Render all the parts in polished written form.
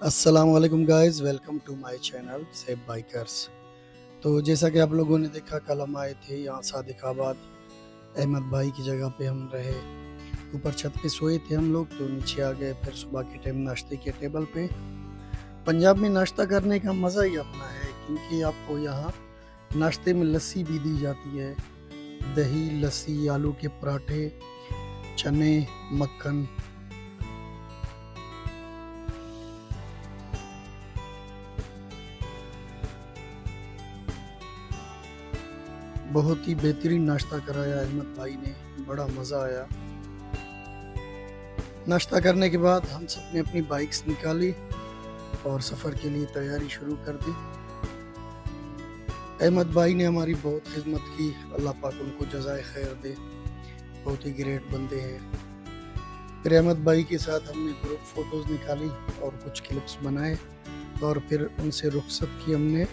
अस्सलाम वालेकुम guys, welcome to my channel safe bikers. तो जैसा कि आप लोगों ने देखा, कल हम आए थे यहाँ सादिकाबाद। अहमद भाई की जगह पे हम रहे। ऊपर छत पे सोए थे हम लोग, तो नीचे आ गए फिर सुबह के टाइम नाश्ते के टेबल पे। पंजाब में नाश्ता करने का मज़ा ही अपना है, क्योंकि आपको यहाँ नाश्ते में लस्सी भी दी जाती है। दही, लस्सी, आलू के पराठे, चने, मक्खन। बहुत ही बेहतरीन नाश्ता कराया अहमद भाई ने, बड़ा मज़ा आया। नाश्ता करने के बाद हम सब ने अपनी बाइक्स निकाली और सफ़र के लिए तैयारी शुरू कर दी। अहमद भाई ने हमारी बहुत खिदमत की, अल्लाह पाक उनको जज़ाए खैर दे, बहुत ही ग्रेट बंदे हैं। फिर अहमद भाई के साथ हमने ग्रुप फ़ोटोज़ निकाली और कुछ क्लिप्स बनाए, और फिर उनसे रुखसत की हमने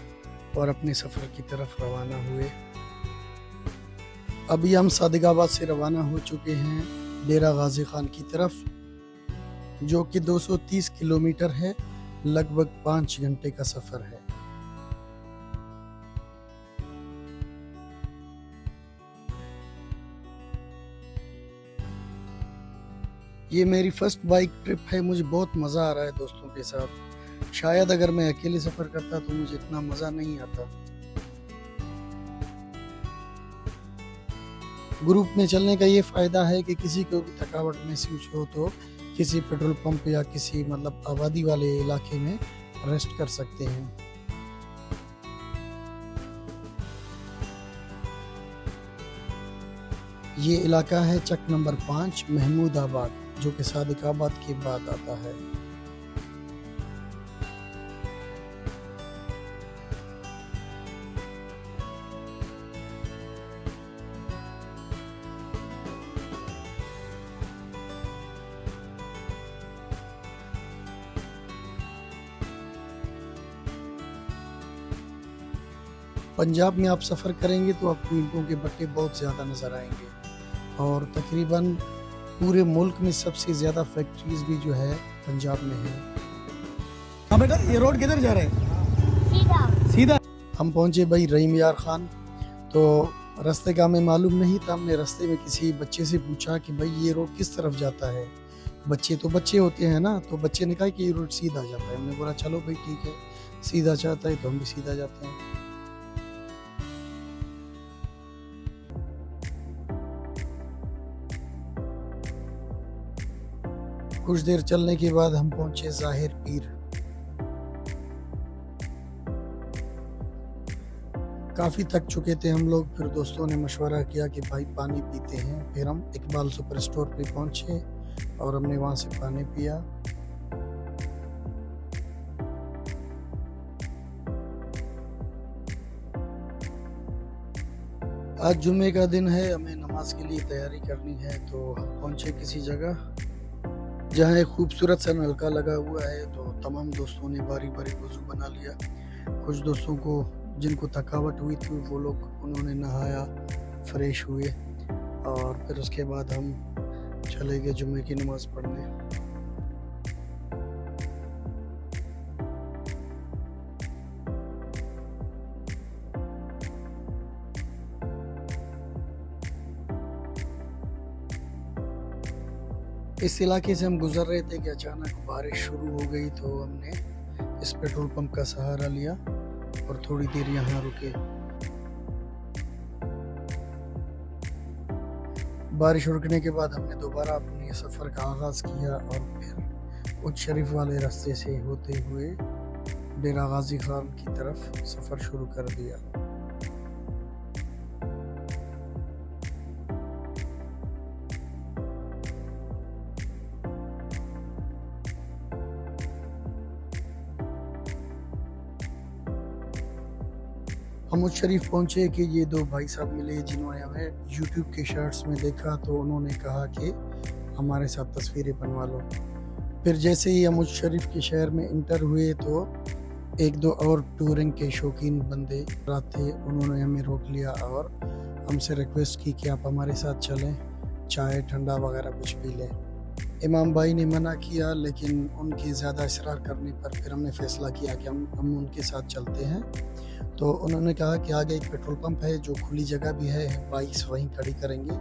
और अपने सफ़र की तरफ रवाना हुए। अभी हम सादिकाबाद से रवाना हो चुके हैं डेरा गाजी खान की तरफ, जो कि 230 किलोमीटर है। लगभग 5 घंटे का सफ़र है। ये मेरी फर्स्ट बाइक ट्रिप है, मुझे बहुत मज़ा आ रहा है दोस्तों के साथ। शायद अगर मैं अकेले सफ़र करता तो मुझे इतना मज़ा नहीं आता। ग्रुप में चलने का ये फ़ायदा है कि किसी को भी थकावट महसूस हो तो किसी पेट्रोल पंप या किसी आबादी वाले इलाके में रेस्ट कर सकते हैं। ये इलाका है चक नंबर 5 महमूदाबाद, जो कि सादिकाबाद के बाद आता है। पंजाब में आप सफ़र करेंगे तो आपको ईंटों के भट्टे बहुत ज़्यादा नज़र आएंगे, और तकरीबन पूरे मुल्क में सबसे ज़्यादा फैक्ट्रीज भी जो है पंजाब में है। हाँ बेटा, ये रोड किधर जा रहे हैं? सीधा सीधा। हम पहुंचे भाई रहीम यार खान। तो रास्ते का हमें मालूम नहीं था। हमने रास्ते में किसी बच्चे से पूछा कि भाई ये रोड किस तरफ जाता है। बच्चे तो बच्चे होते हैं ना, तो बच्चे ने कहा कि ये रोड सीधा जाता है। हमने बोला चलो भाई ठीक है, सीधा चाहता है तो हम भी सीधा जाते हैं। कुछ देर चलने के बाद हम पहुंचे ज़ाहिर पीर। काफ़ी थक चुके थे हम लोग। फिर दोस्तों ने मशवरा किया कि भाई पानी पीते हैं। फिर हम इकबाल सुपर स्टोर पे पहुंचे और हमने वहां से पानी पिया। आज जुम्मे का दिन है, हमें नमाज के लिए तैयारी करनी है। तो हम पहुंचे किसी जगह जहाँ एक खूबसूरत सा नलका लगा हुआ है। तो तमाम दोस्तों ने बारी बारी वज़ू बना लिया। कुछ दोस्तों को जिनको थकावट हुई थी वो लोग उन्होंने नहाया, फ्रेश हुए, और फिर उसके बाद हम चले गए जुम्मे की नमाज़ पढ़ने। इस इलाके से हम गुजर रहे थे कि अचानक बारिश शुरू हो गई। तो हमने इस पेट्रोल पंप का सहारा लिया और थोड़ी देर यहाँ रुके। बारिश रुकने के बाद हमने दोबारा अपने सफ़र का आगाज़ किया और फिर उच्च शरीफ वाले रास्ते से होते हुए डेरा गाजी खान की तरफ सफ़र शुरू कर दिया। हम उस शरीफ पहुँचे कि ये दो भाई साहब मिले जिन्होंने हमें यूट्यूब के शॉर्ट्स में देखा। तो उन्होंने कहा कि हमारे साथ तस्वीरें बनवा लो। फिर जैसे ही हम उस शरीफ के शहर में इंटर हुए तो एक दो और टूरिंग के शौकीन बंदे थे, उन्होंने हमें रोक लिया और हमसे रिक्वेस्ट की कि आप हमारे साथ चलें, चाय ठंडा वगैरह कुछ पी लें। इमाम भाई ने मना किया, लेकिन उनके ज़्यादा इसरार करने पर फिर हमने फ़ैसला किया कि हम उनके साथ चलते हैं। तो उन्होंने कहा कि आगे एक पेट्रोल पंप है जो खुली जगह भी है, बाइक्स वहीं खड़ी करेंगे।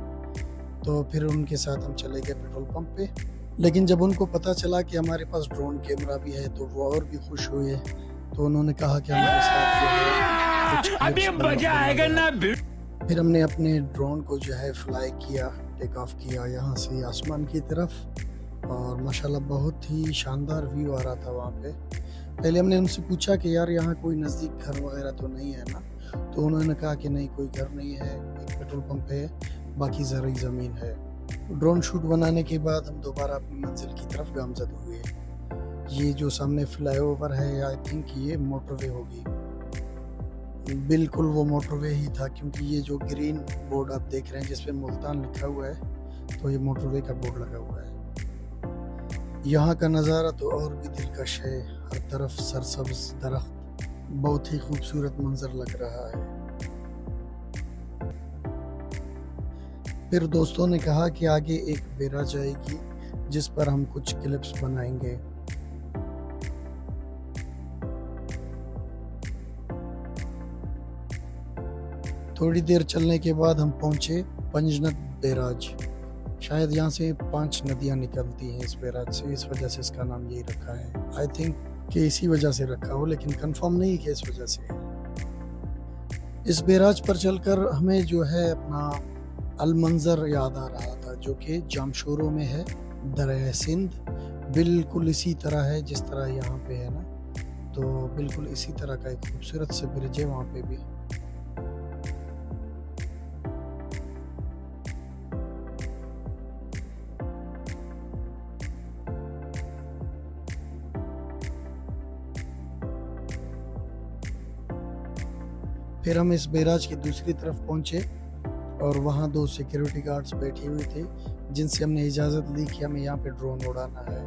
तो फिर उनके साथ हम चले गए पेट्रोल पंप पे। लेकिन जब उनको पता चला कि हमारे पास ड्रोन कैमरा भी है तो वो और भी खुश हुए। तो उन्होंने कहा कि हमारे साथ जो है कुछ अभी मजा आएगा ना। फिर हमने अपने ड्रोन को जो है फ्लाई किया, टेक ऑफ किया यहाँ से आसमान की तरफ, और माशाल्लाह बहुत ही शानदार व्यू आ रहा था वहाँ पे। पहले हमने उनसे पूछा कि यार यहाँ कोई नज़दीक घर वगैरह तो नहीं है ना? तो उन्होंने कहा कि नहीं, कोई घर नहीं है, एक पेट्रोल पंप है, बाकी ज़रूरी ज़मीन है। ड्रोन शूट बनाने के बाद हम दोबारा अपनी मंजिल की तरफ गामज़द हुए। ये जो सामने फ्लाईओवर है, आई थिंक ये मोटरवे होगी। बिल्कुल वो मोटरवे ही था, क्योंकि ये जो ग्रीन बोर्ड आप देख रहे हैं जिसपे मुल्तान लिखा हुआ है, तो ये मोटरवे का बोर्ड लगा हुआ है। यहाँ का नज़ारा तो और भी दिलकश है, हर तरफ सरसब्ज दरख्त, बहुत ही खूबसूरत मंजर लग रहा है। फिर दोस्तों ने कहा कि आगे एक बेरा जाएगी जिस पर हम कुछ क्लिप्स बनाएंगे। थोड़ी देर चलने के बाद हम पहुंचे पंजनद बैराज। शायद यहाँ से 5 नदियाँ निकलती हैं इस बैराज से, इस वजह से इसका नाम यही रखा है। आई थिंक कि इसी वजह से रखा हो, लेकिन कंफर्म नहीं कि इस वजह से है। इस बैराज पर चलकर हमें जो है अपना अलमंजर याद आ रहा था, जो कि जामशोरों में है, दरिया सिंध। बिल्कुल इसी तरह है जिस तरह यहाँ पे है ना, तो बिल्कुल इसी तरह का एक खूबसूरत से ब्रिज है वहाँ पे भी। फिर हम इस बैराज की दूसरी तरफ पहुंचे और वहाँ 2 सिक्योरिटी गार्ड्स बैठे हुए थे, जिनसे हमने इजाज़त ली कि हमें यहाँ पे ड्रोन उड़ाना है।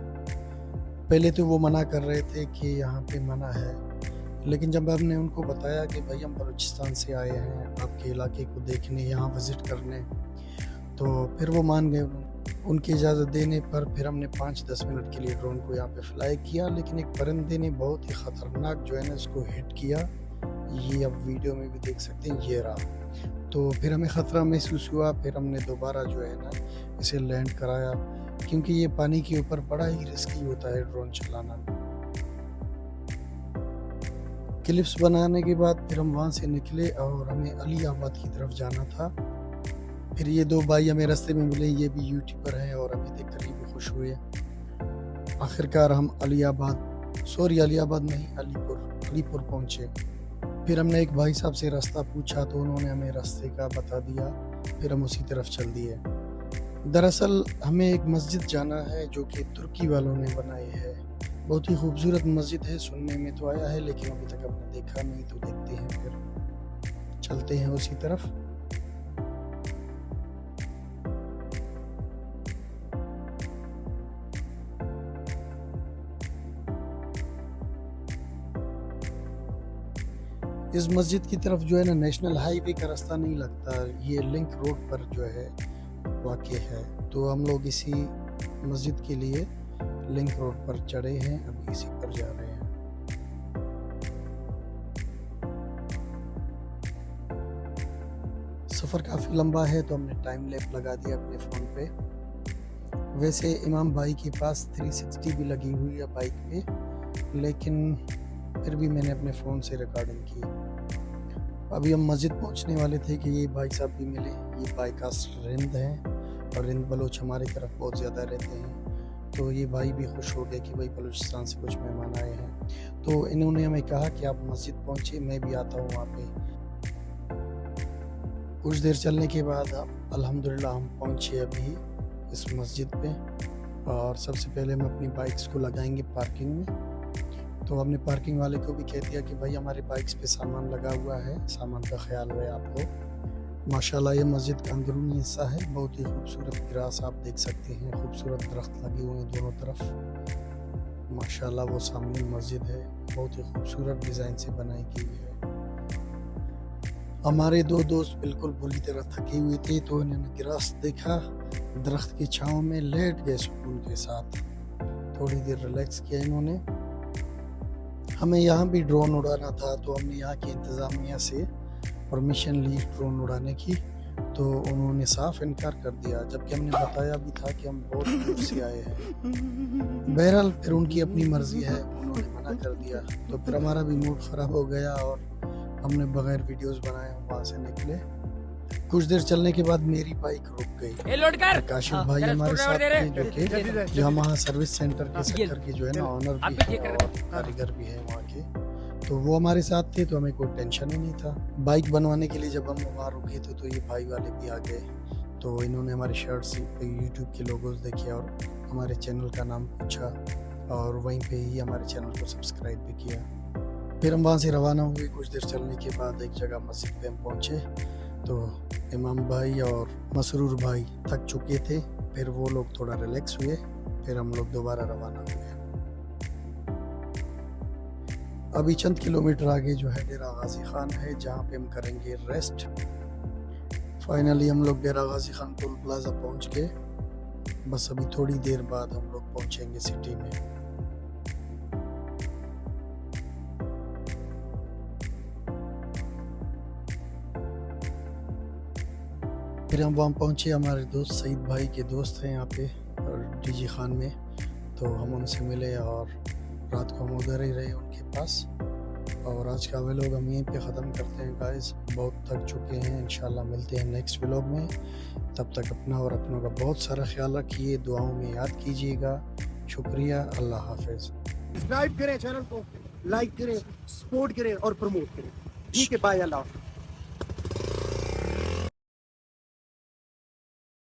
पहले तो वो मना कर रहे थे कि यहाँ पे मना है, लेकिन जब हमने उनको बताया कि भाई हम बलूचिस्तान से आए हैं आपके इलाके को देखने, यहाँ विज़िट करने, तो फिर वो मान गए। उनकी इजाज़त देने पर फिर हमने 5-10 मिनट के लिए ड्रोन को यहाँ पे फ्लाई किया, लेकिन एक परिंदे ने बहुत ही ख़तरनाक जो है ना इसको हिट किया। ये आप वीडियो में भी देख सकते हैं, ये रहा। तो फिर हमें ख़तरा महसूस हुआ। फिर हमने दोबारा जो है ना इसे लैंड कराया, क्योंकि ये पानी के ऊपर बड़ा ही रिस्की होता है ड्रोन चलाना। क्लिप्स बनाने के बाद फिर हम वहाँ से निकले और हमें अलीआबाद की तरफ जाना था। फिर ये 2 भाई हमें रास्ते में मिले, ये भी यूट्यूबर हैं और हमें देखकर ये भी खुश हुए। आखिरकार हम अलीआबाद नहीं, अलीपुर पहुँचे। फिर हमने एक भाई साहब से रास्ता पूछा तो उन्होंने हमें रास्ते का बता दिया, फिर हम उसी तरफ चल दिए। दरअसल हमें एक मस्जिद जाना है जो कि तुर्की वालों ने बनाई है। बहुत ही खूबसूरत मस्जिद है, सुनने में तो आया है लेकिन अभी तक हमने देखा नहीं, तो देखते हैं, फिर चलते हैं उसी तरफ। इस मस्जिद की तरफ जो है ना नेशनल हाईवे का रास्ता नहीं लगता, ये लिंक रोड पर जो है वाक़ई है। तो हम लोग इसी मस्जिद के लिए लिंक रोड पर चढ़े हैं, अभी इसी पर जा रहे हैं। सफ़र काफ़ी लंबा है तो हमने टाइम लैप लगा दिया अपने फ़ोन पे। वैसे इमाम भाई के पास 360 भी लगी हुई है बाइक पे, लेकिन फिर भी मैंने अपने फ़ोन से रिकॉर्डिंग की। अभी हम मस्जिद पहुंचने वाले थे कि ये भाई साहब भी मिले। ये बाईकास्ट रिंद हैं और रिंद बलोच हमारी तरफ बहुत ज़्यादा रहते हैं, तो ये भाई भी खुश हो गए कि भाई बलूचिस्तान से कुछ मेहमान आए हैं। तो इन्होंने हमें कहा कि आप मस्जिद पहुंचे, मैं भी आता हूँ वहाँ पे। कुछ देर चलने के बाद अल्हम्दुलिल्लाह हम पहुँचे अभी इस मस्जिद पे, और सबसे पहले हम अपनी बाइक्स को लगाएंगे पार्किंग में। तो हमने पार्किंग वाले को भी कह दिया कि भाई हमारे बाइक्स पे सामान लगा हुआ है, सामान का ख्याल रहे आपको। माशाल्लाह ये मस्जिद का अंदरूनी हिस्सा है, बहुत ही खूबसूरत ग्रास आप देख सकते हैं, खूबसूरत दरख्त लगे हुए हैं दोनों तरफ। माशाल्लाह वो सामने मस्जिद है, बहुत ही खूबसूरत डिज़ाइन से बनाई गई है। हमारे 2 दोस्त बिल्कुल बुरी तरह थके हुए थे, तो इन्होंने ग्रास देखा, दरख्त की छांव में लेट गए सुकून के साथ। थोड़ी देर रिलैक्स किया इन्होंने। हमें यहाँ भी ड्रोन उड़ाना था, तो हमने यहाँ की इंतज़ामिया से परमिशन ली ड्रोन उड़ाने की, तो उन्होंने साफ इनकार कर दिया, जबकि हमने बताया भी था कि हम बहुत दूर से आए हैं। बहरहाल फिर उनकी अपनी मर्जी है, उन्होंने मना कर दिया, तो फिर हमारा भी मूड ख़राब हो गया और हमने बगैर वीडियोस बनाए वहाँ से निकले। कुछ देर चलने के बाद मेरी बाइक रुक गई। काशिफ भाई हमारे साथ थे, जो हमारा सर्विस सेंटर के सेक्टर के जो है ना ऑनर भी है और कारीगर भी है वहाँ के, तो वो हमारे साथ थे, तो हमें कोई टेंशन ही नहीं था। बाइक बनवाने के लिए जब हम वहाँ रुके थे, तो ये भाई वाले भी आ गए, तो इन्होंने हमारे शर्ट्स पे यूट्यूब के लोगोस देखे और हमारे चैनल का नाम पूछा, और वहीं पे ही हमारे चैनल को सब्सक्राइब भी किया। फिर हम वहाँ से रवाना हुए। कुछ देर चलने के बाद एक जगह मस्जिद पे हम पहुँचे, तो इमाम भाई और मसरूर भाई थक चुके थे, फिर वो लोग थोड़ा रिलैक्स हुए, फिर हम लोग दोबारा रवाना हुए। अभी चंद किलोमीटर आगे जो है डेरा गाजी खान है, जहाँ पे हम करेंगे रेस्ट। फाइनली हम लोग डेरा गाजी खान टोल प्लाजा पहुँच गए। बस अभी थोड़ी देर बाद हम लोग पहुँचेंगे सिटी में। फिर हम वहाँ पहुँचे, हमारे दोस्त सईद भाई के दोस्त हैं यहाँ पे और डीजी खान में, तो हम उनसे मिले और रात को हम उधर ही रहे उनके पास। और आज का व्लॉग हम यहीं पे ख़त्म करते हैं गाइस, बहुत थक चुके हैं। इंशाल्लाह मिलते हैं नेक्स्ट व्लॉग में, तब तक अपना और अपनों का बहुत सारा ख्याल रखिए, दुआओं में याद कीजिएगा। शुक्रिया, अल्लाह हाफिज़। सब्सक्राइब करें चैनल को, लाइक करें, सपोर्ट करें और प्रमोट करें। ठीक है, बाय, अल्लाह।